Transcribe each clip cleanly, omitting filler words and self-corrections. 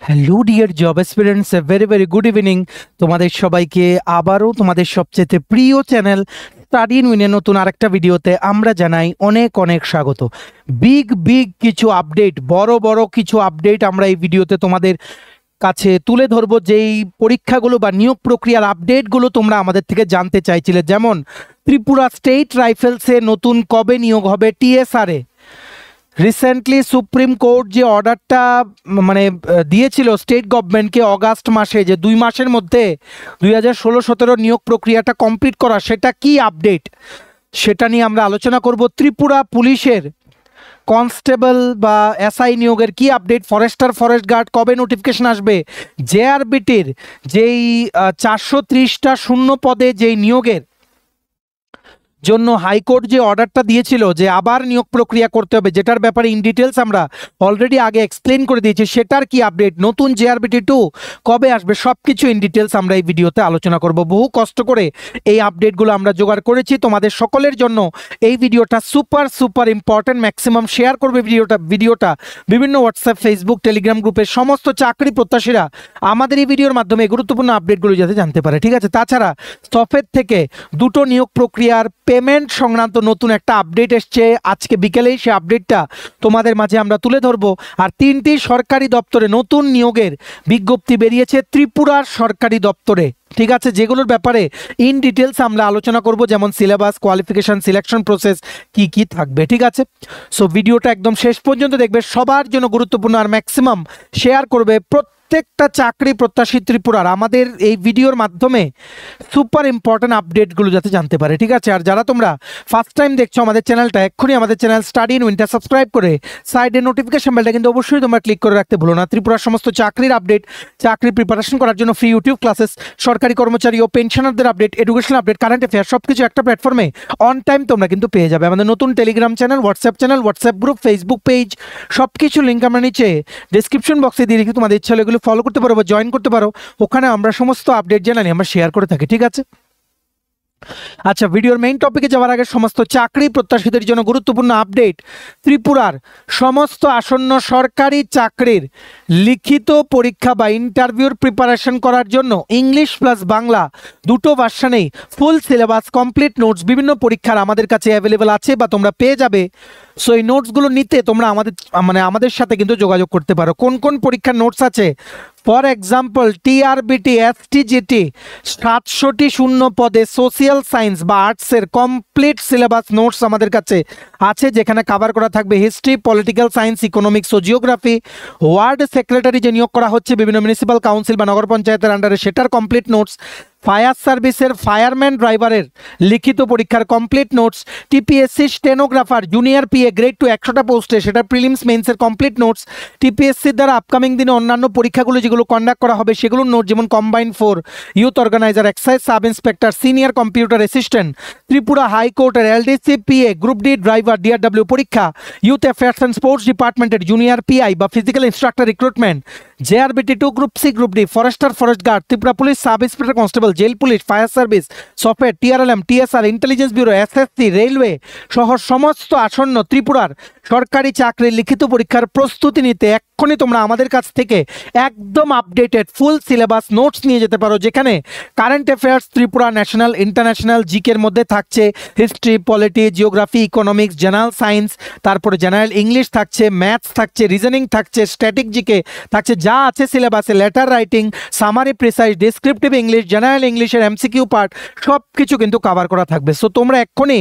Hello dear job aspirants, a very very good evening. তোমাদের সবাইকে আবারও তোমাদের সবচেয়ে প্রিয় চ্যানেল স্টাডি ইন উইনের নতুন আরেকটা ভিডিওতে আমরা জানাই অনেক অনেক স্বাগত। বিগ কিছু আপডেট, বড় বড় কিছু আপডেট আমরা এই ভিডিওতে তোমাদের কাছে তুলে ধরবো। যেই পরীক্ষাগুলো বা নিয়োগ প্রক্রিয়ার আপডেটগুলো তোমরা আমাদের থেকে জানতে চাইছিলে, যেমন ত্রিপুরা স্টেট রাইফেলসে নতুন কবে নিয়োগ হবে টিএসআরে। রিসেন্টলি সুপ্রিম কোর্ট যে অর্ডারটা দিয়েছিল স্টেট গভর্নমেন্টকে অগাস্ট মাসে, যে 2 মাসের মধ্যে 2016-17 নিয়োগ প্রক্রিয়াটা কমপ্লিট করা, সেটা কি আপডেট সেটা নিয়ে আমরা আলোচনা করব। ত্রিপুরা পুলিশের কনস্টেবল বা এসআই নিয়োগের কি আপডেট, ফরেস্টার ফরেস্ট গার্ড কবে নোটিফিকেশন আসবে, জেআরবিটির যেই 430টা শূন্য পদে যেই নিয়োগের জন্য হাইকোর্ট যে অর্ডারটা দিয়েছিল যে আবার নিয়োগ প্রক্রিয়া করতে হবে, যেটার ব্যাপারে ইন ডিটেলস আমরা অলরেডি আগে এক্সপ্লেন করে দিয়েছি, সেটার কি আপডেট, নতুন জেআরবিটি 2 কবে আসবে, সব কিছু ইন ডিটেলস আমরা এই ভিডিওতে আলোচনা করব। বহু কষ্ট করে এই আপডেটগুলো আমরা জোগাড় করেছি তোমাদের সকলের জন্য। এই ভিডিওটা সুপার ইম্পর্টেন্ট, ম্যাক্সিমাম শেয়ার করবে ভিডিওটা বিভিন্ন হোয়াটসঅ্যাপ, ফেসবুক, টেলিগ্রাম গ্রুপের সমস্ত চাকরি প্রত্যাশীরা আমাদের এই ভিডিওর মাধ্যমে গুরুত্বপূর্ণ আপডেটগুলো যাতে জানতে পারে, ঠিক আছে। তাছাড়া সফের থেকে দুটো নিয়োগ প্রক্রিয়ার পেমেন্ট সংক্রান্ত নতুন একটা আপডেট এসছে আজকে বিকেলেই, সে আপডেটটা তোমাদের মাঝে আমরা তুলে ধরবো। আর 3টি সরকারি দপ্তরে নতুন নিয়োগের বিজ্ঞপ্তি বেরিয়েছে ত্রিপুরার সরকারি দপ্তরে, ঠিক আছে, যেগুলোর ব্যাপারে ইন ডিটেলস আমরা আলোচনা করব, যেমন সিলেবাস, কোয়ালিফিকেশন, সিলেকশন প্রসেস কি থাকবে, ঠিক আছে। সো ভিডিওটা একদম শেষ পর্যন্ত দেখবে, সবার জন্য গুরুত্বপূর্ণ, আর ম্যাক্সিমাম শেয়ার করবে। প্রত্যেকটা চাকরি প্রত্যাশী ত্রিপুরার আমাদের এই ভিডিওর মাধ্যমে সুপার ইম্পর্টেন্ট আপডেটগুলো যাতে জানতে পারে, ঠিক আছে। আর যারা তোমরা ফার্স্ট টাইম দেখছো আমাদের চ্যানেলটা, এক্ষুনি আমাদের চ্যানেল স্টাডি ইন উইনটা সাবস্ক্রাইব করে সাইডে নোটিফিকেশন বেলটা কিন্তু অবশ্যই তোমরা ক্লিক করে রাখতে ভুলো না। ত্রিপুরার সমস্ত চাকরির আপডেট, চাকরি প্রিপারেশন করার জন্য ফ্রি ইউটিউব ক্লাসেস, সরকারি কর্মচারী ও পেনশনারদের update, education update, current affair, সব কিছু একটা প্ল্যাটফর্মে অন টাইম তোমরা কিন্তু পেয়ে যাবে। আমাদের নতুন Telegram channel, WhatsApp group, Facebook page, সব কিছু লিঙ্ক আমরা নিচে ডিসক্রিপশন বক্সে দিয়ে রেখে তোমাদের ইচ্ছা হলে এগুলো ফলো করতে পারো বা জয়েন করতে পারো। ওখানে আমরা সমস্ত আপডেট জানানি আমরা শেয়ার করে থাকি, ঠিক আছে। আচ্ছা, ভিডিওর মেইন টপিকে যাওয়ার আগে সমস্ত চাকরি প্রত্যাশীদের জন্য গুরুত্বপূর্ণ আপডেট। ত্রিপুরার সমস্ত আসন্ন সরকারি চাকরির লিখিত পরীক্ষা বা ইন্টারভিউর প্রিপারেশন করার জন্য ইংলিশ প্লাস বাংলা দুটো ভার্সনেই ফুল সিলেবাস, কমপ্লিট নোটস বিভিন্ন পরীক্ষার আমাদের কাছে অ্যাভেলেবেল আছে বা তোমরা পেয়ে যাবে। সো এই নোটসগুলো নিতে তোমরা আমাদের সাথে কিন্তু যোগাযোগ করতে পারো। কোন কোন পরীক্ষার নোটস আছে, ফর এক্সাম্পল টিআরবিটি, এসটিজিটি 700টি শূন্য পদে সোশিয়াল সায়েন্স বা আর্টসের কমপ্লিট সিলেবাস নোটস আমাদের কাছে আছে, যেখানে কভার করা থাকবে হিস্ট্রি, পলিটিক্যাল সায়েন্স, ইকোনমিক্স ও জিওগ্রাফি। ওয়ার্ড সেক্রেটারি যে নিয়োগ করা হচ্ছে বিভিন্ন মিউনিসিপ্যাল কাউন্সিল বা নগর পঞ্চায়েতের আন্ডারে, সেটার কমপ্লিট নোটস। ফায়ার সার্ভিসের ফায়ারম্যান ড্রাইভারের লিখিত পরীক্ষার complete notes. TPSC stenographer junior PA grade 2 100টা পোস্টে, সেটার প্রিলিমস মেইনসের কমপ্লিট নোটস। টিপিএসসির দ্বারা আপকামিং দিনে অন্যান্য পরীক্ষাগুলো যেগুলো কন্ডাক্ট করা হবে সেগুলোর নোট, যেমন combine 4, youth organizer, excise sub inspector, senior computer assistant, Tripura হাইকোর্টের LDC PA group D driver DRW পরীক্ষা, ইউথ অ্যাফেয়ার্স অ্যান্ড স্পোর্টস ডিপার্টমেন্টের জুনিয়র পিআই বা physical instructor recruitment, JRBT 2 group C group D, forester forest guard, Tripura police sub inspector constable, jail police, fire service, software, TRLM, TSR, intelligence bureau, SSC, railway সহ সমস্ত আসন্ন ত্রিপুরার সরকারি চাকরির লিখিত পরীক্ষার প্রস্তুতি নিতে এক্ষুনি তোমরা আমাদের কাছ থেকে একদম আপডেটেড ফুল সিলেবাস নোটস নিয়ে যেতে পারো, যেখানে current affairs Tripura, national, international, জিকের মধ্যে থাকছে history, polity, geography, economics, general science, তারপরে জেনারেল ইংলিশ থাকছে, ম্যাথস থাকছে, রিজনিং থাকছে, স্ট্যাটিক জিকে থাকছে, যা আছে সিলেবাসে, letter writing, summary, precise, descriptive English, general ইংলিশের এমসিকিউ পার্ট, সব কিছু কিন্তু কভার করা থাকবে। সো তোমরা এক্ষুনি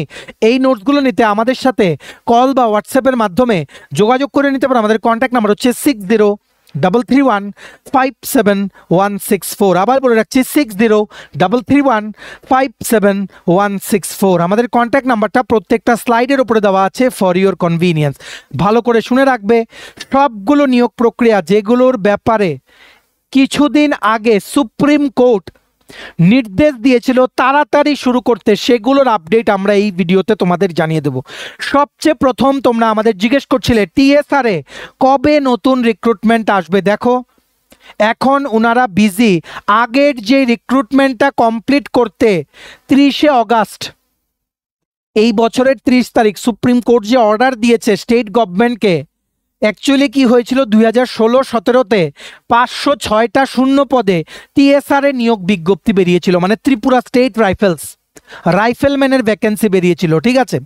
এই নোটসগুলো নিতে আমাদের সাথে কল বা হোয়াটসঅ্যাপের মাধ্যমে যোগাযোগ করে নিতে পারো। আমাদের কন্ট্যাক্ট নাম্বার হচ্ছে 6033157164। আবার বলে রাখছি 6033157164। আমাদের কন্ট্যাক্ট নাম্বারটা প্রত্যেকটা স্লাইডের উপরে দেওয়া আছে ফর ইউর কনভিনিয়েন্স। ভালো করে শুনে রাখবে। সবগুলো নিয়োগ প্রক্রিয়া যেগুলোর ব্যাপারে কিছুদিন আগে সুপ্রিম কোর্ট নির্দেশ দিয়েছিল তাড়াতাড়ি শুরু করতে, সেগুলোর আপডেট আমরা এই ভিডিওতে তোমাদের জানিয়ে দেব। সবচেয়ে প্রথম তোমরা আমাদের জিজ্ঞেস করছিলে টিএসআরে কবে নতুন রিক্রুটমেন্ট আসবে। দেখো এখন ওনারা বিজি, আগের যে রিক্রুটমেন্টটা কমপ্লিট করতে 30শে অগাস্ট এই বছরের 30 তারিখ সুপ্রিম কোর্ট যে অর্ডার দিয়েছে স্টেট গভর্নমেন্টকে অ্যাকচুয়ালি কি হয়েছিল 2016-17-তে 506টা শূন্য পদে টিএসআর এ নিয়োগ বিজ্ঞপ্তি বেরিয়েছিল, মানে ত্রিপুরা স্টেট রাইফেলম্যানের ভ্যাকেন্সি বেরিয়েছিল, ঠিক আছে।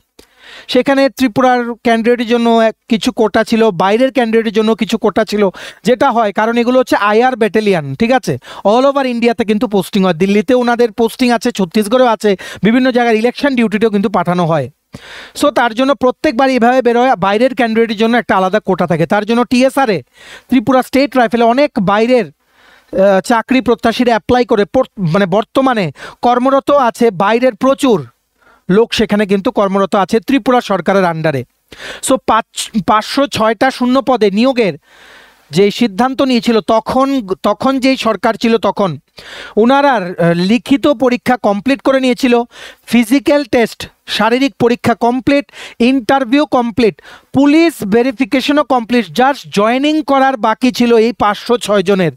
সেখানে ত্রিপুরার ক্যান্ডিডেটের জন্য কিছু কোটা ছিল, বাইরের ক্যান্ডিডেটের জন্য কিছু কোটা ছিল, যেটা হয় কারণ এগুলো হচ্ছে আইআর ব্যাটালিয়ান, ঠিক আছে। অল ওভার ইন্ডিয়াতে কিন্তু পোস্টিং হয়, দিল্লিতে ওনাদের পোস্টিং আছে, ছত্তিশগড়েও আছে, বিভিন্ন জায়গায় ইলেকশন ডিউটিতেও কিন্তু পাঠানো হয়। সো তার জন্য প্রত্যেকবার এভাবে বেরোয়, বাইরের ক্যান্ডিডেটের জন্য একটা আলাদা কোটা থাকে। তার জন্য টিএসআরে ত্রিপুরা স্টেট রাইফেলে অনেক বাইরের চাকরি প্রত্যাশীরা অ্যাপ্লাই করে, মানে বর্তমানে কর্মরত আছে বাইরের প্রচুর লোক সেখানে কিন্তু কর্মরত আছে ত্রিপুরা সরকারের আন্ডারে। সো 506টা শূন্য পদে নিয়োগের যে সিদ্ধান্ত নিয়েছিল তখন যেই সরকার ছিল তখন ওনারা লিখিত পরীক্ষা কমপ্লিট করে নিয়েছিল, ফিজিক্যাল টেস্ট শারীরিক পরীক্ষা কমপ্লিট, ইন্টারভিউ কমপ্লিট, পুলিশ ভেরিফিকেশনও কমপ্লিট, জাস্ট জয়েনিং করার বাকি ছিল এই 506 জনের।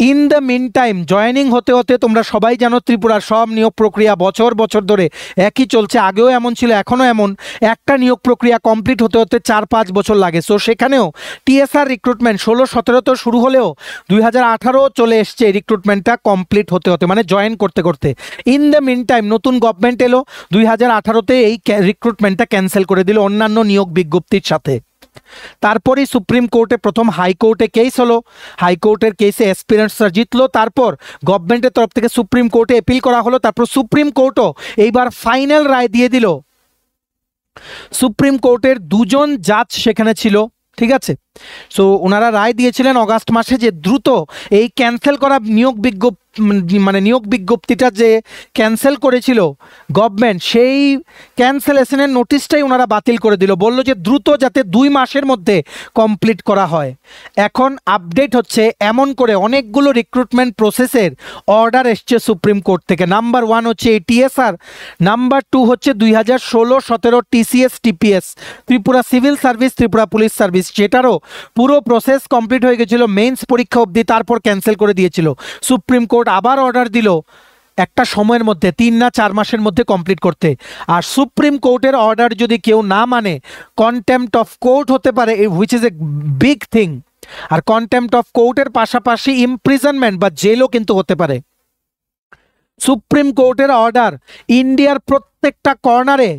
In the mean time joining হতে হতে তোমরা সবাই জানো ত্রিপুরার সব নিয়োগ প্রক্রিয়া বছর বছর ধরে একই চলছে, আগেও এমন ছিল এখনও এমন, একটা নিয়োগ প্রক্রিয়া কমপ্লিট হতে হতে 4-5 বছর লাগে। সো সেখানেও টিএসআর রিক্রুটমেন্ট 16-17 তো শুরু হলেও 2018 চলে এসছে রিক্রুটমেন্টটা কমপ্লিট হতে হতে, মানে জয়েন করতে করতে। ইন দ্য মিন টাইম নতুন গভর্নমেন্ট এলো, 2018-তে এই রিক্রুটমেন্টটা ক্যান্সেল করে দিল অন্যান্য নিয়োগ বিজ্ঞপ্তির সাথে। তারপরেই সুপ্রিম কোর্টে প্রথম হাইকোর্টে কেস হলো, হাইকোর্টের কেসে অ্যাসপিরেন্টসরা জিতলো, তারপর গভর্নমেন্টের তরফ থেকে সুপ্রিম কোর্টে অ্যাপিল করা হলো, তারপর সুপ্রিম কোর্টও এইবার ফাইনাল রায় দিয়ে দিল। সুপ্রিম কোর্টের 2জন জাজ সেখানে ছিল, ঠিক আছে। সো ওনারা রায় দিয়েছিলেন অগাস্ট মাসে যে দ্রুত এই ক্যান্সেল করা নিয়োগ বিজ্ঞপ্তিটা যে ক্যান্সেল করেছিল গভর্নমেন্ট, সেই ক্যান্সেলেশনের নোটিশটাই ওনারা বাতিল করে দিল, বলল যে দ্রুত যাতে 2 মাসের মধ্যে কমপ্লিট করা হয়। এখন আপডেট হচ্ছে এমন করে অনেকগুলো রিক্রুটমেন্ট প্রসেসের অর্ডার এসছে সুপ্রিম কোর্ট থেকে। নাম্বার 1 হচ্ছে এই টিএসআর, নাম্বার 2 হচ্ছে 2016-17 TCS TPS Tripura civil service, Tripura police service, যেটারও পুরো প্রসেস কমপ্লিট হয়ে গেছিল মেইনস পরীক্ষা অবধি, তারপর ক্যান্সেল করে দিয়েছিল। সুপ্রিম কোর্ট আবার অর্ডার দিল একটা সময়ের মধ্যে 3 না 4 মাসের মধ্যে কমপ্লিট করতে। আর সুপ্রিম কোর্টের অর্ডার যদি কেউ না মানে কন্টেম্পট অফ কোর্ট হতে পারে, which is a big thing. আর কন্টেম্পট অফ কোর্টের পাশাপাশি ইমপ্রিজনমেন্ট বা জেলও কিন্তু হতে পারে। সুপ্রিম কোর্টের অর্ডার ইন্ডিয়ার প্রত্যেকটা কর্নারে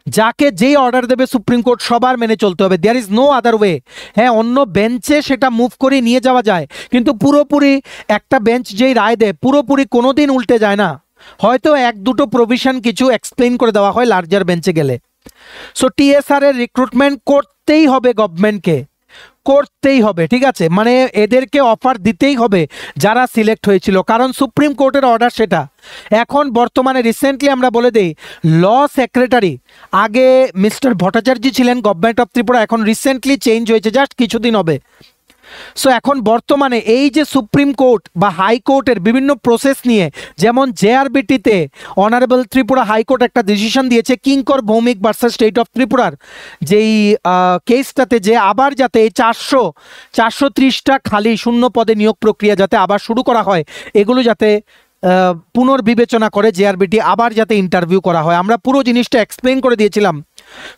যাকে যেই অর্ডার দেবে সুপ্রিম কোর্ট সবার মেনে চলতে হবে, there is no other way. হ্যাঁ, অন্য বেঞ্চে সেটা মুভ করে নিয়ে যাওয়া যায়, কিন্তু পুরোপুরি একটা বেঞ্চ যেই রায় দেয় পুরোপুরি কোনোদিন উল্টে যায় না, হয়তো 1-2টো প্রভিশন কিছু এক্সপ্লেইন করে দেওয়া হয় লার্জার বেঞ্চে গেলে। সো টিএসআর এর রিক্রুটমেন্ট করতেই হবে গভর্নমেন্টকে, করতেই হবে, ঠিক আছে, মানে এদেরকে অফার দিতেই হবে যারা সিলেক্ট হয়েছিল, কারণ সুপ্রিম কোর্টের অর্ডার সেটা। এখন বর্তমানে রিসেন্টলি আমরা বলে দেই ল সেক্রেটারি, আগে মিস্টার ভট্টাচার্য ছিলেন গভর্নমেন্ট অফ ত্রিপুরা, এখন রিসেন্টলি চেঞ্জ হয়েছে, জাস্ট কিছুদিন হবে। সো এখন বর্তমানে এই যে সুপ্রিম কোর্ট বা হাইকোর্টের বিভিন্ন প্রসেস নিয়ে, যেমন জেআরবিটিতে অনারেবল ত্রিপুরা হাইকোর্ট একটা ডিসিশন দিয়েছে কিঙ্কর ভৌমিক ভার্সাস স্টেট অফ ত্রিপুরার যেই কেসটাতে, যে আবার যাতে এই 430টা খালি শূন্য পদে নিয়োগ প্রক্রিয়া যাতে আবার শুরু করা হয়, এগুলো যাতে পুনর্বিবেচনা করে জেআরবিটি, আবার যাতে ইন্টারভিউ করা হয়। আমরা পুরো জিনিসটা এক্সপ্লেন করে দিয়েছিলাম।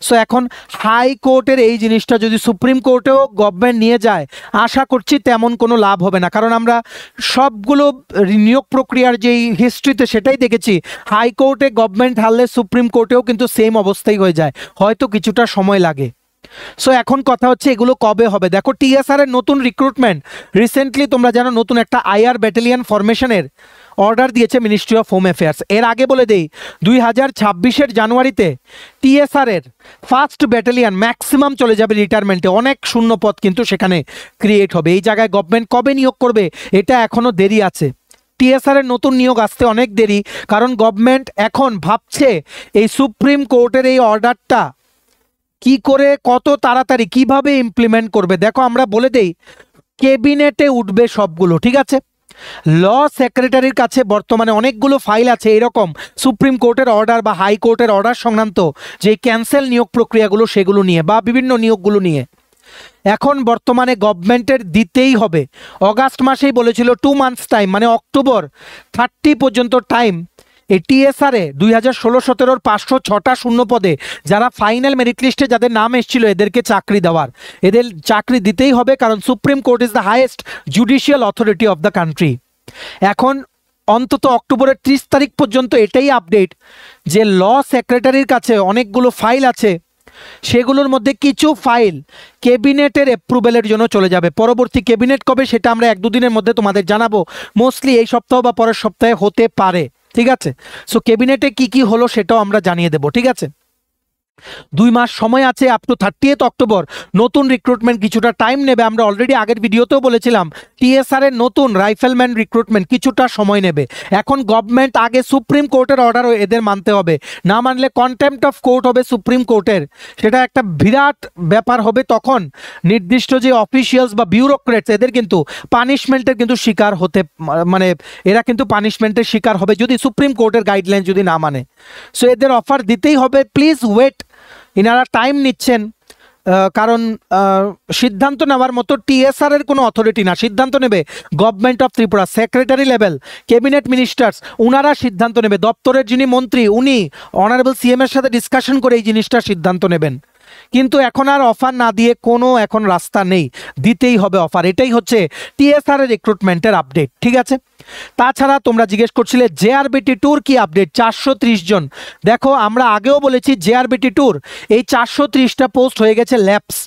সো এখন হাইকোর্টের এই জিনিসটা যদি সুপ্রিম কোর্টেও গভর্নমেন্ট নিয়ে যায়, আশা করছি তেমন কোনো লাভ হবে না, কারণ আমরা সবগুলো নিয়োগ প্রক্রিয়ার যেই হিস্ট্রিতে সেটাই দেখেছি, হাইকোর্টে গভর্নমেন্ট হারলে সুপ্রিম কোর্টেও কিন্তু সেম অবস্থাই হয়ে যায়, হয়তো কিছুটা সময় লাগে। সো এখন কথা হচ্ছে এগুলো কবে হবে। দেখো টিএসআর এর নতুন রিক্রুটমেন্ট রিসেন্টলি তোমরা জানো নতুন একটা আইআর ব্যাটালিয়ান ফরমেশনের অর্ডার দিয়েছে মিনিস্ট্রি অফ হোম অ্যাফেয়ার্স। এর আগে বলে দেই 2026-এর জানুয়ারিতে টিএসআর এর ফার্স্ট ব্যাটালিয়ান ম্যাক্সিমাম চলে যাবে রিটায়ারমেন্টে, অনেক শূন্য পদ কিন্তু সেখানে ক্রিয়েট হবে। এই জায়গায় গভর্নমেন্ট কবে নিয়োগ করবে এটা এখনও দেরি আছে, টিএসআর এর নতুন নিয়োগ আসতে অনেক দেরি, কারণ গভর্নমেন্ট এখন ভাবছে এই সুপ্রিম কোর্টের এই অর্ডারটা কি করে কত তাড়াতাড়ি কিভাবে ইমপ্লিমেন্ট করবে। দেখো আমরা বলে দেই ক্যাবিনেটে উঠবে সবগুলো, ঠিক আছে। ল সেক্রেটারির কাছে বর্তমানে অনেকগুলো ফাইল আছে এরকম সুপ্রিম কোর্টের অর্ডার বা হাইকোর্টের অর্ডার সংক্রান্ত যে ক্যান্সেল নিয়োগ প্রক্রিয়াগুলো সেগুলো নিয়ে বা বিভিন্ন নিয়োগগুলো নিয়ে। এখন বর্তমানে গভর্নমেন্টের দিতেই হবে, অগাস্ট মাসেই বলেছিল 2 মান্থস টাইম, মানে অক্টোবর 30 পর্যন্ত টাইম এই টিএসআরে 2016-17 506টা শূন্য পদে যারা ফাইনাল মেরিট লিস্টে যাদের নাম এসেছিল এদেরকে চাকরি দেওয়ার, এদের চাকরি দিতেই হবে, কারণ supreme court is the highest judicial authority of the country. এখন অন্তত অক্টোবরের 30 তারিখ পর্যন্ত এটাই আপডেট যে ল সেক্রেটারির কাছে অনেকগুলো ফাইল আছে, সেগুলোর মধ্যে কিছু ফাইল ক্যাবিনেটের অ্যাপ্রুভেলের জন্য চলে যাবে। পরবর্তী ক্যাবিনেট কবে সেটা আমরা 1-2 দিনের মধ্যে তোমাদের জানাবো, মোস্টলি এই সপ্তাহ বা পরের সপ্তাহে হতে পারে, ঠিক আছে। সো ক্যাবিনেটে কি কি হলো সেটাও আমরা জানিয়ে দেব, ঠিক আছে। 2 মাস সময় আছে, আপ টু 30th অক্টোবর নতুন রিক্রুটমেন্ট কিছুটা টাইম নেবে। আমরা অলরেডি আগের ভিডিওতেও বলেছিলাম টিএসআর এর নতুন রাইফেলম্যান রিক্রুটমেন্ট কিছুটা সময় নেবে। এখন গভর্নমেন্ট আগে সুপ্রিম কোর্টের অর্ডারও এদের মানতে হবে, না মানলে কন্টেম্পট অফ কোর্ট হবে সুপ্রিম কোর্টের, সেটা একটা বিরাট ব্যাপার হবে। তখন নির্দিষ্ট যে অফিসিয়ালস বা বিউরোক্রেটস এদের কিন্তু পানিশমেন্টের কিন্তু শিকার হতে, মানে এরা কিন্তু পানিশমেন্টের শিকার হবে যদি সুপ্রিম কোর্টের গাইডলাইন যদি না মানে। সো এদের অফার দিতেই হবে, প্লিজ ওয়েট। ইনারা টাইম নিচ্ছেন, কারণ সিদ্ধান্ত নেওয়ার মতো টিএসআর এর কোনো অথরিটি না, সিদ্ধান্ত নেবে government of Tripura, secretary level, cabinet ministers, ওনারা সিদ্ধান্ত নেবে। দপ্তরের যিনি মন্ত্রী উনি অনারেবল সিএম এর সাথে ডিসকাশন করে এই জিনিসটা সিদ্ধান্ত নেবেন। কিন্তু এখন আর অফার না দিয়ে কোনো এখন রাস্তা নেই, দিতেই হবে অফার। এটাই হচ্ছে টিএসআর এর রিক্রুটমেন্টের আপডেট, ঠিক আছে। তাছাড়া তোমরা জিজ্ঞেস করছিলে জেআরবিটি ট্যুর কি আপডেট, 430 জন। দেখো আমরা আগেও বলেছি জেআরবিটি ট্যুর এই 430টা পোস্ট হয়ে গেছে ল্যাপস।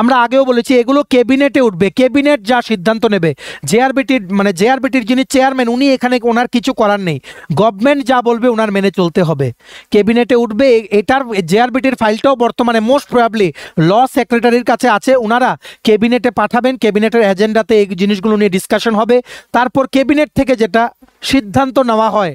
আমরা আগেও বলেছি এগুলো ক্যাবিনেটে উঠবে, ক্যাবিনেট যা সিদ্ধান্ত নেবে। জেআরবিটির যিনি চেয়ারম্যান উনি এখানে ওনার কিছু করার নেই, গভর্নমেন্ট যা বলবে ওনার মেনে চলতে হবে। ক্যাবিনেটে উঠবে, এটার জেআরবিটির ফাইলটাও বর্তমানে মোস্ট প্রবাবলি ল সেক্রেটারির কাছে আছে, ওনারা ক্যাবিনেটে পাঠাবেন, ক্যাবিনেটের এজেন্ডাতে এই জিনিসগুলো নিয়ে ডিসকাশন হবে, তারপর ক্যাবিনেট থেকে যেটা সিদ্ধান্ত নেওয়া হয়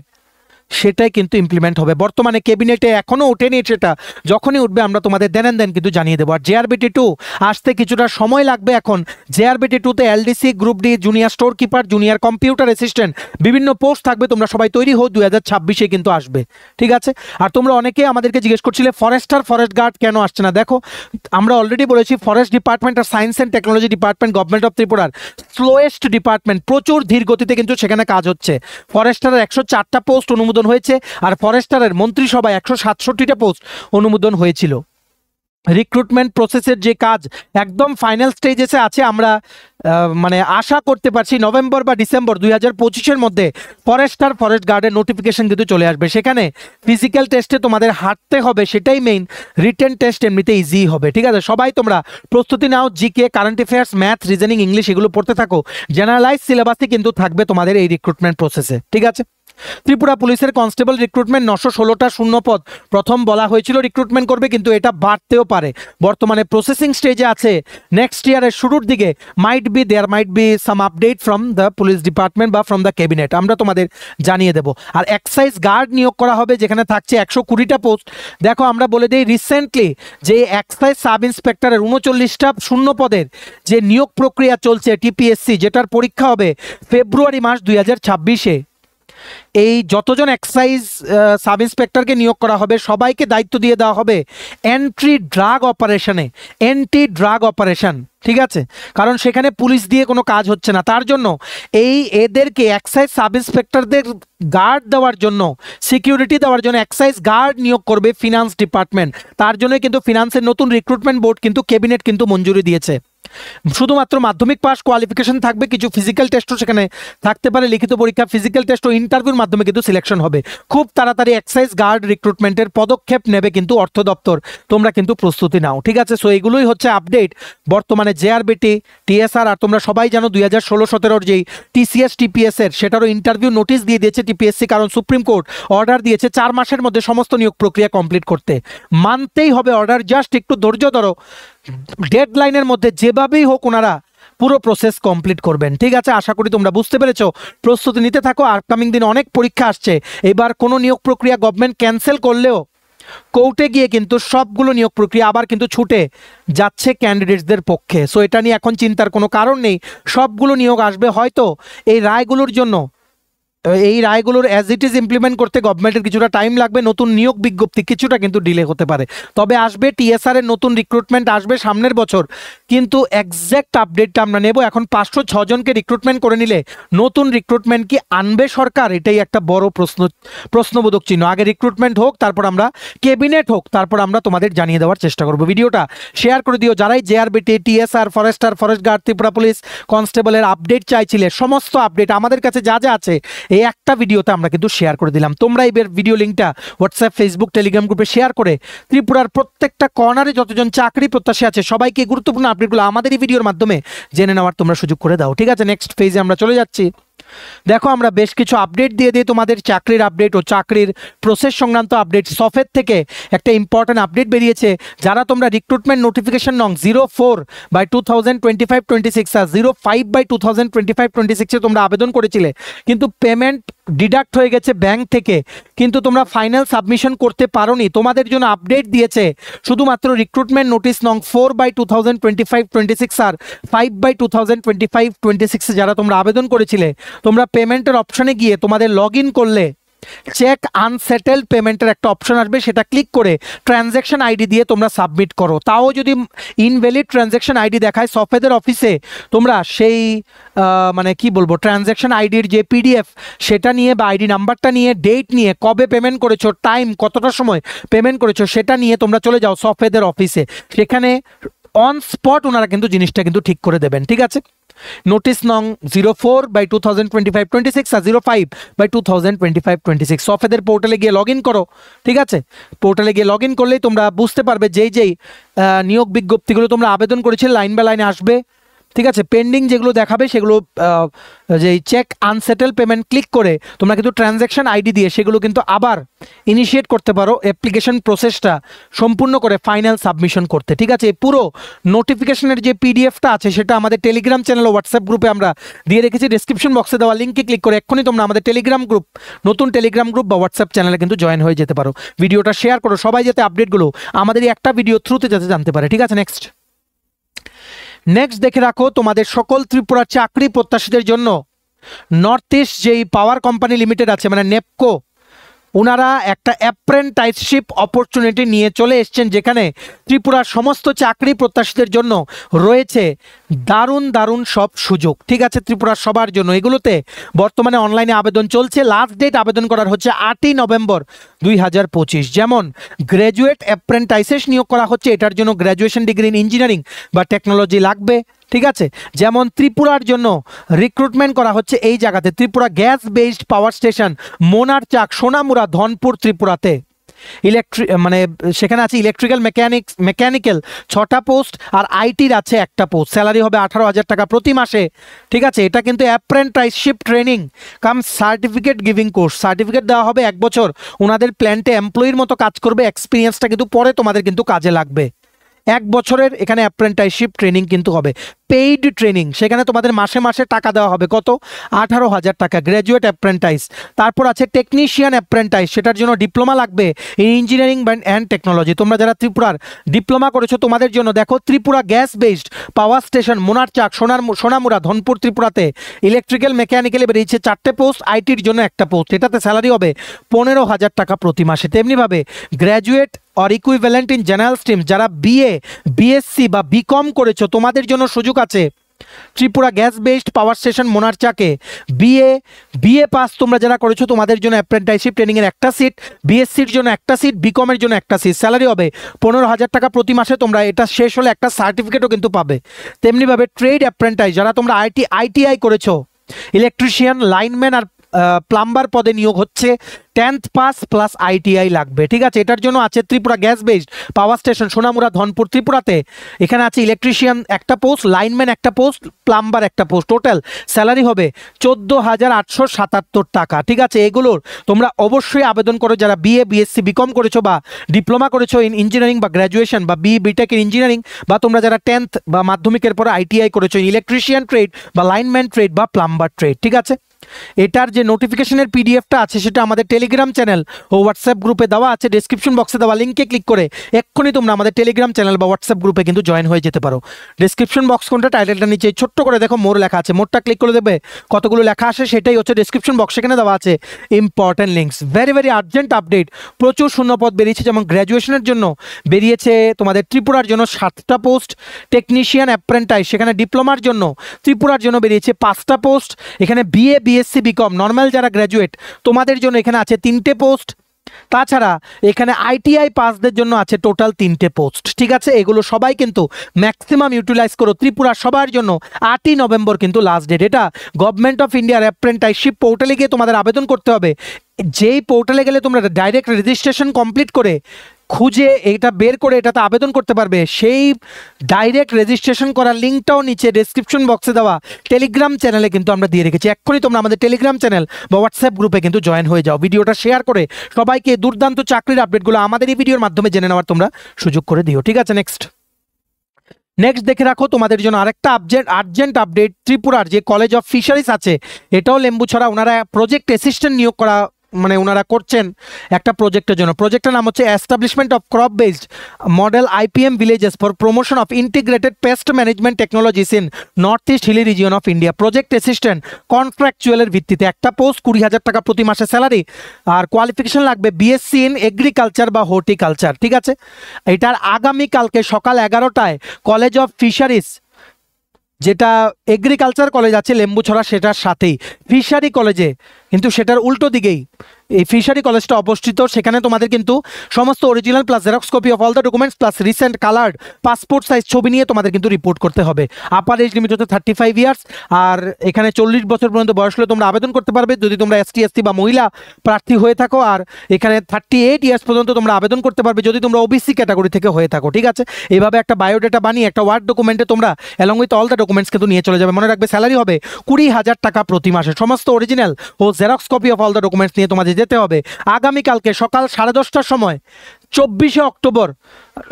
সেটাই কিন্তু ইমপ্লিমেন্ট হবে। বর্তমানে ক্যাবিনেটে এখনও ওঠেনি, সেটা যখনই উঠবে আমরা তোমাদের দেন কিন্তু জানিয়ে দেবো। আর জেআরবিটি 2 আসতে কিছুটা সময় লাগবে। এখন জেআরবিটি 2তে LDC, group D, junior store keeper, junior computer assistant বিভিন্ন পোস্ট থাকবে, তোমরা সবাই তৈরি হও, 2026-এ কিন্তু আসবে, ঠিক আছে। আর তোমরা অনেকে আমাদেরকে জিজ্ঞেস করছিলে ফরেস্ট গার্ড কেন আসছে না। দেখো আমরা অলরেডি বলেছি ফরেস্ট ডিপার্টমেন্ট আর science and technology department government of ত্রিপুরার স্লোয়েস্ট ডিপার্টমেন্ট, প্রচুর ধীর গতিতে কিন্তু সেখানে কাজ হচ্ছে। ফরেস্টারের 104টা পোস্ট অনুমোদন হয়েছে, আর ফরেস্টারের মন্ত্রিসভায় 167টা পোস্ট অনুমোদন হয়েছিল। রিক্রুটমেন্ট প্রসেসের যে কাজ একদম ফাইনাল স্টেজেসে আছে। আমরা মানে আশা করতে পারছি নভেম্বর বা ডিসেম্বর 2025-এর মধ্যে ফরেস্ট গার্ডের নোটিফিকেশন কিন্তু চলে আসবে। সেখানে ফিজিক্যাল টেস্টে তোমাদের হাঁটতে হবে, সেটাই মেইন। রিটেন টেস্ট এমনিতে ইজি হবে, ঠিক আছে। সবাই তোমরা প্রস্তুতি নাও, GK, current affairs, math, reasoning, English এগুলো পড়তে থাকো। জেনারেলাইজ সিলেবাসই কিন্তু থাকবে তোমাদের এই রিক্রুটমেন্ট প্রসেসে, ঠিক আছে। ত্রিপুরা পুলিশের কনস্টেবল রিক্রুটমেন্ট 916টা শূন্য পদ প্রথম বলা হয়েছিল রিক্রুটমেন্ট করবে, কিন্তু এটা বাড়তেও পারে। বর্তমানে প্রসেসিং স্টেজে আছে, নেক্সট ইয়ারের শুরুর দিকে there might be some update from the police department বা ফ্রম দ্য ক্যাবিনেট, আমরা তোমাদের জানিয়ে দেব। আর এক্সাইজ গার্ড নিয়োগ করা হবে, যেখানে থাকছে 120টা পোস্ট। দেখো আমরা বলে দিই রিসেন্টলি যে এক্সাইজ সাব ইন্সপেক্টরের 39টা শূন্য পদের যে নিয়োগ প্রক্রিয়া চলছে টিপিএসসি, যেটার পরীক্ষা হবে ফেব্রুয়ারি মাস 2026-এ। এই যতজন এক্সাইজ সাব ইন্সপেক্টরকে নিয়োগ করা হবে সবাইকে দায়িত্ব দিয়ে দেওয়া হবে অ্যান্টি ড্রাগ অপারেশন, ঠিক আছে। কারণ সেখানে পুলিশ দিয়ে কোনো কাজ হচ্ছে না, তার জন্য এদেরকে এক্সাইজ সাব ইন্সপেক্টরদের গার্ড দেওয়ার জন্য, সিকিউরিটি দেওয়ার জন্য এক্সাইজ গার্ড নিয়োগ করবে ফিনান্স ডিপার্টমেন্ট। তার জন্য কিন্তু ফিনান্সের নতুন রিক্রুটমেন্ট বোর্ড কিন্তু ক্যাবিনেট কিন্তু মঞ্জুরি দিয়েছে। শুধুমাত্র মাধ্যমিক পাস কোয়ালিফিকেশন থাকবে, কিছু ফিজিক্যাল টেস্টও সেখানে থাকতে পারে, লিখিত পরীক্ষা, ফিজিক্যাল টেস্ট ও ইন্টারভিউর মাধ্যমে কিন্তু সিলেকশন হবে। খুব তাড়াতাড়ি এক্সাইজ গার্ড রিক্রুটমেন্টের পদক্ষেপ নেবে কিন্তু অর্থ দপ্তর, তোমরা কিন্তু প্রস্তুতি নাও, ঠিক আছে। সো এগুলোই হচ্ছে আপডেট বর্তমানে জেআরবিটি, টিএসআর। আর তোমরা সবাই জানো 2016-17 যেই টিসিএস টিপিএস এর সেটারও ইন্টারভিউ নোটিশ দিয়ে দিয়েছে টিপিএসসি, কারণ সুপ্রিম কোর্ট অর্ডার দিয়েছে 4 মাসের মধ্যে সমস্ত নিয়োগ প্রক্রিয়া কমপ্লিট করতে। মানতেই হবে অর্ডার, জাস্ট একটু ধৈর্য ধরো, ডেডলাইনের মধ্যে যেভাবেই হোক ওনারা পুরো প্রসেস কমপ্লিট করবেন, ঠিক আছে। আশা করি তোমরা বুঝতে পেরেছো, প্রস্তুতি নিতে থাকো। আপকামিং দিন অনেক পরীক্ষা আসছে, এবার কোনো নিয়োগ প্রক্রিয়া গভর্নমেন্ট ক্যান্সেল করলেও কোর্টে গিয়ে কিন্তু সবগুলো নিয়োগ প্রক্রিয়া আবার কিন্তু ছুটে যাচ্ছে ক্যান্ডিডেটসদের পক্ষে। সো এটা নিয়ে এখন চিন্তার কোনো কারণ নেই, সবগুলো নিয়োগ আসবে। হয়তো এই রায়গুলোর জন্য এই রায়গুলোর অ্যাজ ইট ইজ ইমপ্লিমেন্ট করতে গভর্নমেন্টের কিছুটা টাইম লাগবে, নতুন নিয়োগ বিজ্ঞপ্তি কিছুটা কিন্তু ডিলে হতে পারে, তবে আসবে। টিএসআর এর নতুন রিক্রুটমেন্ট আসবে সামনের বছর, কিন্তু এক্স্যাক্ট আপডেটটা আমরা নেব। এখন 506 জনকে রিক্রুটমেন্ট করে নিলে নতুন রিক্রুটমেন্ট কি আনবে সরকার, এটাই একটা বড় প্রশ্নবোধক চিহ্ন। আগে রিক্রুটমেন্ট হোক, তারপর আমরা ক্যাবিনেট হোক, তারপর আমরা তোমাদের জানিয়ে দেওয়ার চেষ্টা করব। ভিডিওটা শেয়ার করে দিও যারাই JRBT, TSR, forester, forest guard, Tripura police কনস্টেবলের আপডেট চাইছিলে। সমস্ত আপডেট আমাদের কাছে যা যা আছে এই একটা ভিডিওতে আমরা কিন্তু শেয়ার করে দিলাম। তোমরা এই ভিডিও লিঙ্কটা হোয়াটসঅ্যাপ, ফেসবুক, টেলিগ্রাম গ্রুপে শেয়ার করে ত্রিপুরার প্রত্যেকটা কর্নারে যতজন চাকরি প্রত্যাশী আছে সবাইকে গুরুত্বপূর্ণ আপডেটগুলো আমাদের এই ভিডিওর মাধ্যমে জেনে নেওয়ার তোমরা সুযোগ করে দাও। ঠিক আছে, নেক্সট ফেজে আমরা চলে যাচ্ছি। দেখো, আমরা বেশ কিছু আপডেট দিয়ে দিই তোমাদের, চাকরির আপডেট ও চাকরির প্রসেস সংক্রান্ত আপডেট। সফের থেকে একটা ইম্পর্টেন্ট আপডেট বেরিয়েছে। যারা তোমরা রিক্রুটমেন্ট নোটিফিকেশন নং 04/2025-26 আর 05/2025-26 তোমরা আবেদন করেছিলে, কিন্তু পেমেন্ট ডিডাক্ট হয়ে গেছে ব্যাংক থেকে, কিন্তু তোমরা ফাইনাল সাবমিশন করতে পারোনি। তোমাদের জন্য আপডেট দিয়েছে শুধুমাত্র রিক্রুটমেন্ট নোটিস নং 4/2025-26 আর 5/2025-26 যারা তোমরা আবেদন করেছিলে, তোমরা পেমেন্টের অপশনে গিয়ে তোমাদের লগ ইন করলে চেক আনসেটেলড পেমেন্টের একটা অপশন আসবে, সেটা ক্লিক করে ট্রানজ্যাকশন আইডি দিয়ে তোমরা সাবমিট করো। তাও যদি ইনভ্যালিড ট্রানজ্যাকশন আইডি দেখায়, সফেদের অফিসে তোমরা সেই মানে কি বলবো, ট্রানজ্যাকশন আইডির যে পিডিএফ সেটা নিয়ে বা আইডি নাম্বারটা নিয়ে, ডেট নিয়ে, কবে পেমেন্ট করেছো, টাইম কতটা সময় পেমেন্ট করেছো, সেটা নিয়ে তোমরা চলে যাও সফেদের অফিসে। সেখানে অন স্পট ওনারা কিন্তু জিনিসটা কিন্তু ঠিক করে দেবেন। ঠিক আছে, নোটিস নং 04/2025-26 আর 05/2025-26 সফেদের পোর্টালে গিয়ে লগ ইন করো। ঠিক আছে, পোর্টালে গিয়ে লগ ইন করলেই তোমরা বুঝতে পারবে যেই নিয়োগ বিজ্ঞপ্তিগুলো তোমরা আবেদন করেছিলে লাইন বাই লাইনে আসবে। ঠিক আছে, পেন্ডিং যেগুলো দেখাবে সেগুলো যেই চেক আনসেটেল পেমেন্ট ক্লিক করে তোমরা কিন্তু ট্রানজ্যাকশন আইডি দিয়ে সেগুলো কিন্তু আবার ইনিশিয়েট করতে পারো অ্যাপ্লিকেশন প্রসেসটা সম্পূর্ণ করে ফাইনাল সাবমিশন করতে। ঠিক আছে, এই পুরো নোটিফিকেশনের যে পিডিএফটা আছে সেটা আমাদের টেলিগ্রাম চ্যানেল ও হোয়াটসঅ্যাপ গ্রুপে আমরা দিয়ে রেখেছি। ডেসক্রিপশন বক্সে দেওয়া লিঙ্কে ক্লিক করে এক্ষুনি তোমরা আমাদের টেলিগ্রাম গ্রুপ, নতুন টেলিগ্রাম গ্রুপ বা হোয়াটসঅ্যাপ চ্যানেলে কিন্তু জয়েন হয়ে যেতে পারো। ভিডিওটা শেয়ার করো, সবাই যাতে আপডেটগুলো আমাদের এই একটা ভিডিও থ্রুতে যাতে জানতে পারে। ঠিক আছে, নেক্সট দেখে রাখো তোমাদের সকল ত্রিপুরা চাকরি প্রত্যাশীদের জন্য নর্থ ইস্ট যেই পাওয়ার কোম্পানি লিমিটেড আছে, মানে নেপকো, ওনারা একটা অ্যাপ্রেন্টাইসশিপ অপরচুনিটি নিয়ে চলে এসছেন, যেখানে ত্রিপুরার সমস্ত চাকরি প্রত্যাশীদের জন্য রয়েছে দারুণ সব সুযোগ। ঠিক আছে, ত্রিপুরার সবার জন্য এগুলোতে বর্তমানে অনলাইনে আবেদন চলছে। লাস্ট ডেট আবেদন করার হচ্ছে 8ই নভেম্বর 2025। যেমন গ্র্যাজুয়েট অ্যাপ্রেন্টাইসেস নিয়োগ করা হচ্ছে, এটার জন্য গ্র্যাজুয়েশন ডিগ্রি ইন ইঞ্জিনিয়ারিং বা টেকনোলজি লাগবে। ঠিক আছে, যেমন ত্রিপুরার জন্য রিক্রুটমেন্ট করা হচ্ছে এই জায়গাতে, Tripura gas based power station Monarchak, Sonamura, Dhanpur ত্রিপুরাতে। মানে সেখানে আছে ইলেকট্রিক্যাল মেকানিক্যাল 6টা পোস্ট আর আইটির আছে একটা পোস্ট। স্যালারি হবে 18,000 টাকা প্রতি মাসে। ঠিক আছে, এটা কিন্তু apprenticeship training cum certificate giving course. Certificate দেওয়া হবে 1 বছর, ওনাদের প্ল্যান্টে এমপ্লয়ির মতো কাজ করবে, এক্সপিরিয়েন্সটা কিন্তু পরে তোমাদের কিন্তু কাজে লাগবে। 1 বছরের এখানে অ্যাপ্রেন্টাইসশিপ ট্রেনিং কিন্তু হবে, পেইড ট্রেনিং। সেখানে তোমাদের মাসে মাসে টাকা দেওয়া হবে, কত? 18,000 টাকা গ্র্যাজুয়েট অ্যাপ্রেন্টাইস। তারপর আছে টেকনিশিয়ান অ্যাপ্রেন্টাইস, সেটার জন্য ডিপ্লোমা লাগবে ইন ইঞ্জিনিয়ারিং অ্যান্ড টেকনোলজি। তোমরা যারা ত্রিপুরার ডিপ্লোমা করেছো তোমাদের জন্য দেখো, Tripura gas based power station Monarchak, Sonamura, Dhanpur ত্রিপুরাতে ইলেকট্রিক্যাল মেকানিক্যালে বেরিয়েছে 4টে পোস্ট, আইটির জন্য একটা পোস্ট। এটাতে স্যালারি হবে 15,000 টাকা প্রতি মাসে। তেমনিভাবে graduate or equivalent in general stream, যারা বিএ, বিএসসি বা বিকম করেছো তোমাদের জন্য সুযোগ আছে Tripura gas based power station মোনারচাকে। বিএ পাস তোমরা যারা করেছো তোমাদের জন্য অ্যাপ্রেন্টাইসশিপ ট্রেনিং এর একটা সিট, বিএসসির জন্য একটা সিট, বিকমের জন্য একটা সিট। স্যালারি হবে 15,000 টাকা প্রতি মাসে। তোমরা এটা শেষ হলে একটা সার্টিফিকেটও কিন্তু পাবে। তেমনিভাবে ট্রেড অ্যাপ্রেন্টাইস, যারা তোমরা আইটিআই করেছো, ইলেকট্রিশিয়ান, লাইনম্যান আর প্লাম্বার পদে নিয়োগ হচ্ছে, 10th পাস প্লাস আইটিআই লাগবে। ঠিক আছে, এটার জন্য আছে Tripura gas based power station Sonamura, Dhanpur ত্রিপুরাতে। এখানে আছে ইলেকট্রিশিয়ান একটা পোস্ট, লাইনম্যান একটা পোস্ট, প্লাম্বার একটা পোস্ট। টোটাল স্যালারি হবে 14,877 টাকা। ঠিক আছে, এগুলোর তোমরা অবশ্যই আবেদন করো যারা বিএ, বিএসসি, বিকম করেছো বা ডিপ্লোমা করেছো ইন ইঞ্জিনিয়ারিং বা গ্র্যাজুয়েশন বা বিটেক ইন ইঞ্জিনিয়ারিং, বা তোমরা যারা 10th বা মাধ্যমিকের পরে আইটিআই করেছো ইলেকট্রিশিয়ান ট্রেড বা লাইনম্যান ট্রেড বা প্লাম্বার ট্রেড। ঠিক আছে, এটার যে নোটিফিকেশনের পিডিএফটা আছে সেটা আমাদের টেলিগ্রাম চ্যানেল ও হোয়াটসঅ্যাপ গ্রুপে দেওয়া আছে। ডেসক্রিপশন বক্সে দেওয়া লিঙ্কে ক্লিক করে এক্ষুনি তোমরা আমাদের টেলিগ্রাম চ্যানেল বা হোয়াটসঅ্যাপ গ্রুপে কিন্তু জয়েন হয়ে যেতে পারো। ডেসক্রিপশন বক্স কোনটা, টাইটেলটা নিচে ছোট্ট করে দেখো মোর লেখা আছে, মোরটা ক্লিক করে দেবে কতগুলো লেখা আসে সেটাই হচ্ছে ডেসক্রিপশন বক্স, সেখানে দেওয়া আছে important links. Very very urgent update, প্রচুর শূন্যপদ বেরিয়েছে, যেমন গ্র্যাজুয়েশনের জন্য বেরিয়েছে তোমাদের ত্রিপুরার জন্য 7টা পোস্ট, টেকনিশিয়ান অ্যাপ্রেন্টাইজ সেখানে ডিপ্লোমার জন্য ত্রিপুরার জন্য বেরিয়েছে 5টা পোস্ট, এখানে বিএ বিএসসি বিকম নর্মাল যারা গ্র্যাজুয়েট তোমাদের জন্য এখানে আছে 3টে পোস্ট, তাছাড়া এখানে আইটিআই পাসদের জন্য আছে টোটাল 3টে পোস্ট। ঠিক আছে, এগুলো সবাই কিন্তু ম্যাক্সিমাম ইউটিলাইজ করো। ত্রিপুরা সবার জন্য 8ই নভেম্বর কিন্তু লাস্ট ডেট। এটা গভর্নমেন্ট অফ ইন্ডিয়ার অ্যাপ্রেন্টাইসশিপ পোর্টালে গিয়ে তোমাদের আবেদন করতে হবে। যেই পোর্টালে গেলে তোমরা ডাইরেক্ট রেজিস্ট্রেশন কমপ্লিট করে খুঁজে এটা বের করে এটাতে আবেদন করতে পারবে, সেই ডাইরেক্ট রেজিস্ট্রেশন করার লিঙ্কটাও নিচে ডেসক্রিপশন বক্সে দেওয়া টেলিগ্রাম চ্যানেলে কিন্তু আমরা দিয়ে রেখেছি। এক্ষুনি তোমরা আমাদের টেলিগ্রাম চ্যানেল বা হোয়াটসঅ্যাপ গ্রুপে কিন্তু জয়েন হয়ে যাও। ভিডিওটা শেয়ার করে সবাইকে দুর্দান্ত চাকরির আপডেটগুলো আমাদের এই ভিডিওর মাধ্যমে জেনে নেওয়ার তোমরা সুযোগ করে দিও। ঠিক আছে, নেক্সট দেখে রাখো তোমাদের জন্য আরেকটা আর্জেন্ট আপডেট। ত্রিপুরার যে কলেজ অফ ফিশারিজ আছে এটাও লেম্বুছড়া, ওনারা প্রজেক্ট অ্যাসিস্ট্যান্ট নিয়োগ করা মানে ওনারা করছেন একটা প্রজেক্টের জন্য। প্রজেক্টের নাম হচ্ছে establishment of crop based model IPM villages for promotion of integrated pest management technologies in north east hilly region of India. Project assistant কন্ট্রাকচুয়ালের ভিত্তিতে, একটা পোস্ট 20,000 টাকা প্রতি মাসে স্যালারি, আর কোয়ালিফিকেশন লাগবে বিএসসি ইন এগ্রিকালচার বা হর্টিকালচার। ঠিক আছে, এটার আগামীকালকে সকাল 11টায় কলেজ অফ ফিশারিজ যেটা এগ্রিকালচার কলেজ আছে লেম্বুছড়া সেটার সাথেই ফিশারি কলেজে, কিন্তু সেটার উল্টো দিকেই এই ফিশারি কলেজটা অবস্থিত। সেখানে তোমাদের কিন্তু সমস্ত original plus xerox copy of all the documents plus recent coloured passport size ছবি নিয়ে তোমাদের কিন্তু রিপোর্ট করতে হবে। আপার এজ লিমিট হচ্ছে 35 ইয়ার্স, আর এখানে 40 বছর পর্যন্ত বয়স হলে তোমরা আবেদন করতে পারবে যদি তোমরা এসটি এসসি বা মহিলা প্রার্থী হয়ে থাকো, আর এখানে 38 ইয়ার্স পর্যন্ত তোমরা আবেদন করতে পারবে যদি তোমরা ওবিসি ক্যাটাগরি থেকে হয়ে থাকো। ঠিক আছে, এইভাবে একটা বায়োডাটা বানিয়ে একটা ওয়ার্ড ডকুমেন্টে তোমরা along with all the documents কিন্তু নিয়ে চলে যাবে। মনে রাখবে স্যালারি হবে 20,000 টাকা প্রতি মাসে। সমস্ত অরিজিনাল ও xerox copy of all the documents নিয়ে তোমাদের যেতে হবে আগামীকালকে সকাল 10:30টার সময় 24শে অক্টোবর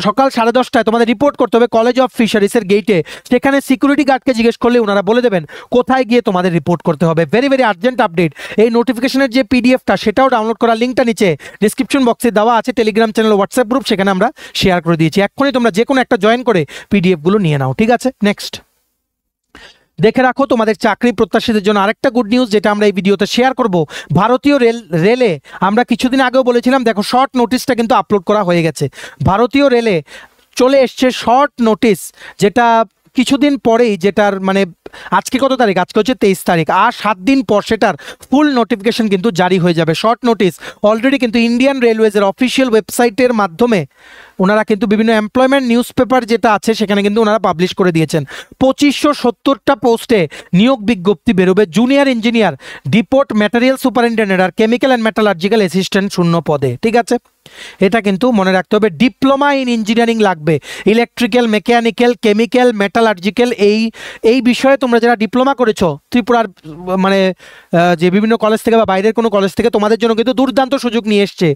সকাল 10:30টায় তোমাদের রিপোর্ট করতে হবে কলেজ অফ ফিশারিজের গেটে। সেখানে সিকিউরিটি গার্ডকে জিজ্ঞেস করলে ওনারা বলে দেবেন কোথায় গিয়ে তোমাদের রিপোর্ট করতে হবে। Very very urgent update. এই নোটিফিকেশনের যে পিডিএফটা সেটাও ডাউনলোড করার লিঙ্কটা নিচে ডিসক্রিপশন বক্সে দেওয়া আছে, টেলিগ্রাম চ্যানেল হোয়াটসঅ্যাপ গ্রুপ, সেখানে আমরা শেয়ার করে দিয়েছি। এক্ষুনি তোমরা যে কোনো একটা জয়েন করে পিডিএফগুলো নিয়ে নাও। ঠিক আছে, নেক্সট দেখে রাখো তোমাদের চাকরি প্রত্যাশীদের জন্য আরেকটা গুড নিউজ যেটা আমরা এই ভিডিওতে শেয়ার করব। ভারতীয় রেলে আমরা কিছুদিন আগেও বলেছিলাম, দেখো শর্ট নোটিশটা কিন্তু আপলোড করা হয়ে গেছে। ভারতীয় রেলে চলে এসছে শর্ট নোটিশ, যেটা কিছুদিন পরেই, যেটার মানে আজকে কত তারিখ, আজকে হচ্ছে 23 তারিখ, আর 7 দিন পর সেটার ফুল নোটিফিকেশন কিন্তু জারি হয়ে যাবে। শর্ট নোটিশ অলরেডি কিন্তু ইন্ডিয়ান রেলওয়েজের অফিসিয়াল ওয়েবসাইটের মাধ্যমে ওনারা কিন্তু বিভিন্ন এমপ্লয়মেন্ট নিউজ পেপার যেটা আছে সেখানে কিন্তু ওনারা পাবলিশ করে দিয়েছেন। 2570টা পোস্টে নিয়োগ বিজ্ঞপ্তি বেরোবে। Junior engineer, depot material superintendent আর কেমিক্যাল অ্যান্ড মেটালার্জিক্যাল অ্যাসিস্ট্যান্ট 0 পদে। ঠিক আছে, এটা কিন্তু মনে রাখতে হবে। ডিপ্লোমা ইন ইঞ্জিনিয়ারিং লাগবে, ইলেকট্রিক্যাল, মেকানিক্যাল, কেমিক্যাল, মেটালার্জিক্যাল, এই বিষয়ে তোমরা যারা ডিপ্লোমা করেছো ত্রিপুরার মানে যে বিভিন্ন কলেজ থেকে বা বাইরের কোনো কলেজ থেকে, তোমাদের জন্য কিন্তু দুর্দান্ত সুযোগ নিয়ে এসছে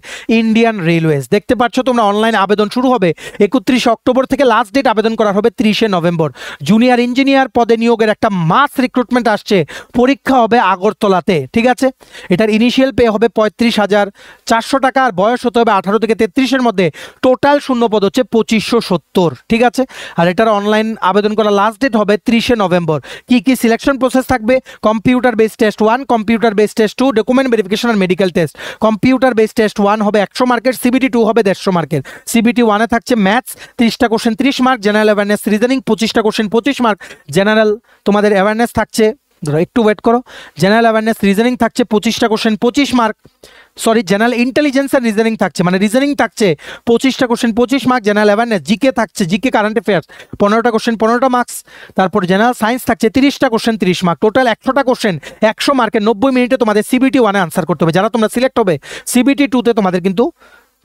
ইন্ডিয়ান রেলওয়েজ। দেখতে পাচ্ছ তোমরা অনলাইন আবেদন শুরু হবে 31 অক্টোবর থেকে, লাস্ট ডেট আবেদন করা হবে 30শে নভেম্বর। জুনিয়র ইঞ্জিনিয়ার পদে নিয়োগের একটা মাস রিক্রুটমেন্ট আসছে, পরীক্ষা হবে আগরতলাতে। ঠিক আছে, এটার ইনিশিয়াল পে হবে 35,400 টাকা, আর বয়স হতে হবে 18 থেকে 33-এর মধ্যে। টোটাল শূন্যপদ হচ্ছে 2570। ঠিক আছে, আর এটার অনলাইন আবেদন করা লাস্ট ডেট হবে 30শে নভেম্বর। কি কি সিলেকশন প্রসেস থাকবে? Computer based test 1, computer based test 2, document verification আর medical test. Computer based test 1 হবে 100 মার্কের, সিবিটি 2 হবে 150 মার্কের। সিবিটি 1-এ থাকছে ম্যাথস 30টা question 30 mark, general awareness reasoning 25টা কোশ্চেন 25 মার্ক। জেনারেল তোমাদের অ্যাওয়ারনেস থাকছে, একটু ওয়েট করো, জেনারেল অ্যাওয়ারনেস রিজনিং থাকছে 25টা question 25 mark, sorry general intelligence আর রিজনিং থাকছে, মানে রিজনিং থাকছে 25টা question 25 mark. General awareness GK থাকছে, জিকে কারেন্ট অ্যাফেয়ার্স 15টা কোশ্চেন 15টা মার্কস। তারপর জেনারেল সায়েন্স থাকছে 30টা কোশ্চেন 30 মার্ক। টোটাল 100টা কোশ্চেন 100 মার্কের 90 মিনিটে তোমাদের সিবিটি 1-এ আনসার করতে হবে। যারা তোমরা সিলেক্ট হবে সিবিটি 2-তে তোমাদের কিন্তু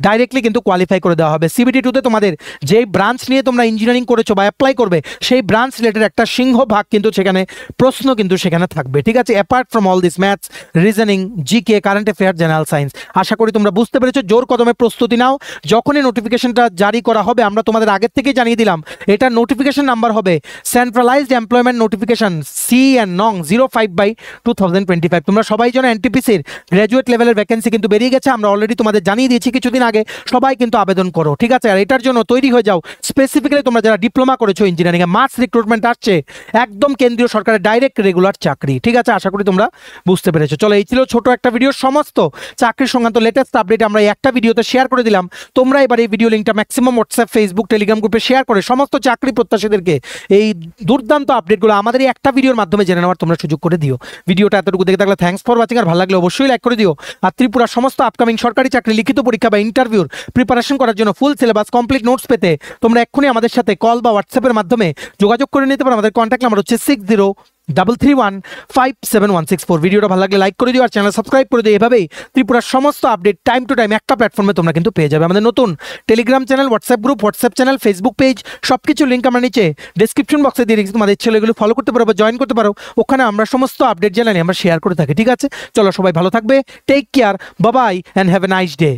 ডাইরেক্টলি কিন্তু কোয়ালিফাই করে দেওয়া হবে। সিবিটি টুতে তোমাদের যেই ব্রাঞ্চ নিয়ে তোমরা ইঞ্জিনিয়ারিং করেছো বা অ্যাপ্লাই করবে সেই ব্রাঞ্চ রিলেটেড একটা সিংহভাগ কিন্তু সেখানে প্রশ্ন কিন্তু সেখানে থাকবে, ঠিক আছে? Apart from all this maths, reasoning, GK, current affair, general science. আশা করি তোমরা বুঝতে পেরেছো। জোর কদমে প্রস্তুতি নাও। যখনই নোটিফিকেশনটা জারি করা হবে আমরা তোমাদের আগের থেকেই জানিয়ে দিলাম, এটা নোটিফিকেশন নাম্বার হবে সেন্ট্রালাইজড এমপ্লয়মেন্ট নোটিফিকেশন CN নং 05/2025। তোমরা সবাই জানো এনটিপিসির গ্র্যাজুয়েট লেভেলের ভ্যাকেন্সি কিন্তু বেরিয়ে গেছে। আমরা অলরেডি তোমাদের জানিয়ে দিয়েছি কিছুদিন আগে, সবাই কিন্তু আবেদন করো, ঠিক আছে? আর এটার জন্য তৈরি হয়ে যাও। স্পেসিফিক্যালি তোমরা যারা ডিপ্লোমা করেছো ইঞ্জিনিয়ারিং এ, মাস রিক্রুটমেন্ট আসছে, একদম কেন্দ্রীয় সরকারের ডাইরেক্ট রেগুলার চাকরি, ঠিক আছে? আশা করি তোমরা বুঝতে পেরেছো। চলো, এই ছিল ছোট একটা ভিডিও। সমস্ত চাকরি সংক্রান্ত লেটেস্ট আপডেট আমরা এই একটা ভিডিওতে শেয়ার করে দিলাম। তোমরা এবার এই ভিডিও লিঙ্কটা ম্যাক্সিমাম হোয়াটসঅ্যাপ, ফেসবুক, টেলিগ্রাম গ্রুপে শেয়ার করে সমস্ত চাকরি প্রত্যাশীদেরকে এই দুর্দান্ত আপডেটগুলো আমাদের এই একটা ভিডিওর মাধ্যমে জেনে নেওয়ার তোমরা সুযোগ করে দিও। ভিডিওটা এতটুকু দেখে থাকলে থ্যাঙ্কস ফর ওয়াচিং। আর ভালো লাগলে অবশ্যই লাইক করে দিও। আর ত্রিপুরার সমস্ত আপকামিং সরকারি চাকরি, লিখিত পরীক্ষা বা ইন্টারভিউর প্রিপারেশন করার জন্য ফুল সিলেবাস কমপ্লিট নোটস পেতে তোমরা এক্ষুনি আমাদের সাথে কল বা হোয়াটসঅ্যাপের মাধ্যমে যোগাযোগ করে নিতে পারো। আমাদের কন্ট্যাক্ট নাম্বার হচ্ছে 6033157164। ভিডিওটা ভালো লাগলে লাইক করে দিও আর চ্যানেল সাবস্ক্রাইব করে দিও। এভাবেই ত্রিপুরার সমস্ত আপডেট টাইম টু টাইম একটা প্ল্যাটফর্মে তোমরা কিন্তু পেয়ে যাবে। আমাদের নতুন Telegram channel, WhatsApp group, WhatsApp channel, Facebook page, সবকিছু লিঙ্ক আমরা নিচে ডেসক্রিপশন বক্সে দিয়ে রেখেছি। তোমাদের ছেলে এগুলো ফলো করতে পারো বা জয়েন করতে পারো। ওখানে আমরা সমস্ত আপডেট জানাই, আমরা শেয়ার করে থাকি, ঠিক আছে? চলো, সবাই ভালো থাকবে। Take care, bye bye, and have a nice day.